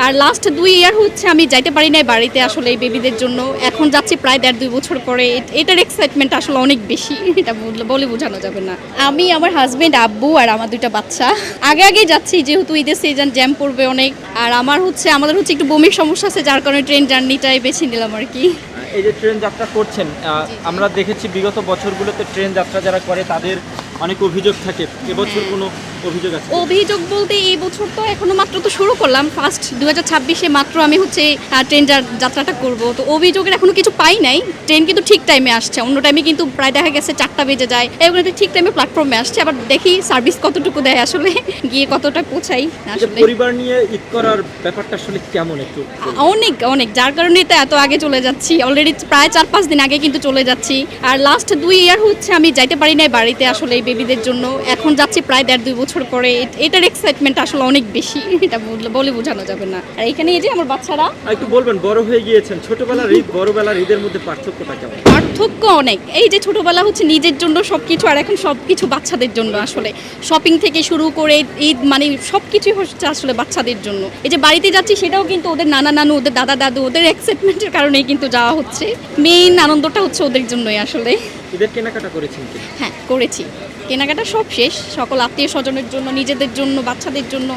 আর last 2 ইয়ার হচ্ছে আমি যাইতে পারি নাই বাড়িতে আসলে এই বেবিদের জন্য। এখন যাচ্ছি প্রায় 1.5-2 বছর পরে। এটার এক্সাইটমেন্ট আসলে অনেক বেশি। এটা বলে বোঝানো যাবে না। আমি, আমার হাজবেন্ড, আব্বু আর আমার 2টা বাচ্চা। আগেই যাচ্ছি যেহেতু ঈদের সিজন জ্যাম পড়বে অনেক। আর আমাদের হচ্ছে একটু বমির সমস্যা আছে, যার কারণে ট্রেন জার্নিটাই বেছে নিলাম আর কি। এই যে ট্রেন যাত্রা করছেন, আমরা দেখেছি বিগত বছরগুলোতে ট্রেন যাত্রা যারা করে তাদের অনেক অভিযোগ থাকে। এবছর কোনো অভিযোগ আছে? অভিযোগ বলতে এই বছর তো এখনো মাত্র তো শুরু করলাম, ফার্স্ট 2026-এ মাত্র আমি হচ্ছে ট্রেন যাত্রাটা করব। তো অভিযোগের এখনো কিছু পাই নাই। ট্রেন কিন্তু ঠিক টাইমে আসছে, অন্য টাইমে কিন্তু প্রায় দেখা গেছে 4টা বেজে যায়। এগুলো ঠিক টাইমে প্ল্যাটফর্মে আসছে। আবার দেখি সার্ভিস কতটুকু দেয়, আসলে গিয়ে কতটা পৌঁছাই আসলে। পরিবার নিয়ে ঈদ করার ব্যাপারটা আসলে কেমন একটু? অনেক অনেক, যার কারণে তো এত আগে চলে যাচ্ছি। অলরেডি প্রায় 4-5 দিন আগে কিন্তু চলে যাচ্ছি। আর লাস্ট 2 ইয়ার হচ্ছে আমি যাইতে পারি নাই বাড়িতে আসলে এই বেবিদের জন্য। এখন যাচ্ছি প্রায় 1.5-2 বছর পরে। এটার এক্সাইটমেন্ট আসলে অনেক বেশি। এটা বলে বোঝানো যাবে না। আর এখানে এই যে আমার বাচ্চারা। একটু বলবেন, বড় হয়ে গিয়েছেন, ছোটবেলার ঈদ বড়বেলার ঈদের মধ্যে পার্থক্যটা কেমন? পার্থক্য অনেক। এই যে ছোটবেলা হচ্ছে নিজের জন্য সবকিছু, আর এখন সবকিছু বাচ্চাদের জন্য। আসলে শপিং থেকে শুরু করে ঈদ মানে সবকিছুই হচ্ছে আসলে বাচ্চাদের জন্য। এই যে বাড়িতে যাচ্ছি সেটাও কিন্তু ওদের নানা নানু, ওদের দাদা দাদু, ওদের এক্সাইটমেন্টের কারণেই কিন্তু যাওয়া হচ্ছে। মেইন আনন্দটা হচ্ছে ওদের জন্যই আসলে। ঈদের কেনাকাটা করেছেন কি? হ্যাঁ, করেছি। কেনাকাটা সব শেষ, সকল আত্মীয় স্বজনের জন্য, নিজেদের জন্য, বাচ্চাদের জন্য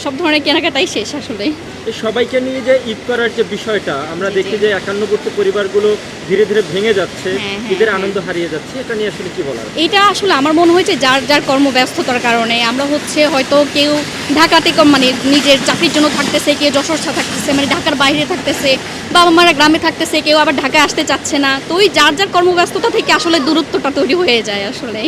সব ধরনের কেনাকাটাই শেষ আসলে। এই সবাইকে নিয়ে যে ঈদ করার যে বিষয়টা, আমরা দেখি যে একান্নবর্তী পরিবারগুলো ধীরে ধীরে ভেঙে যাচ্ছে, ঈদের আনন্দ হারিয়ে যাচ্ছে, এটা নিয়ে আসলে কি বলার? এটা আসলে আমার মনে হয়েছে যার যার কর্মব্যস্ততার কারণে। আমরা হচ্ছে হয়তো কেউ ঢাকাতে মানে নিজের চাকরির জন্য থাকতেছে, কেউ যশোরে থাকতেছে, মানে ঢাকার বাইরে থাকতেছে, বাবা মারা গ্রামে থাকতেছে, কেউ আবার ঢাকায় আসতে চাচ্ছে না। তো ওই যার যার কর্মব্যস্ততা থেকে আসলে দূরত্বটা তৈরি হয়ে যায় আসলে।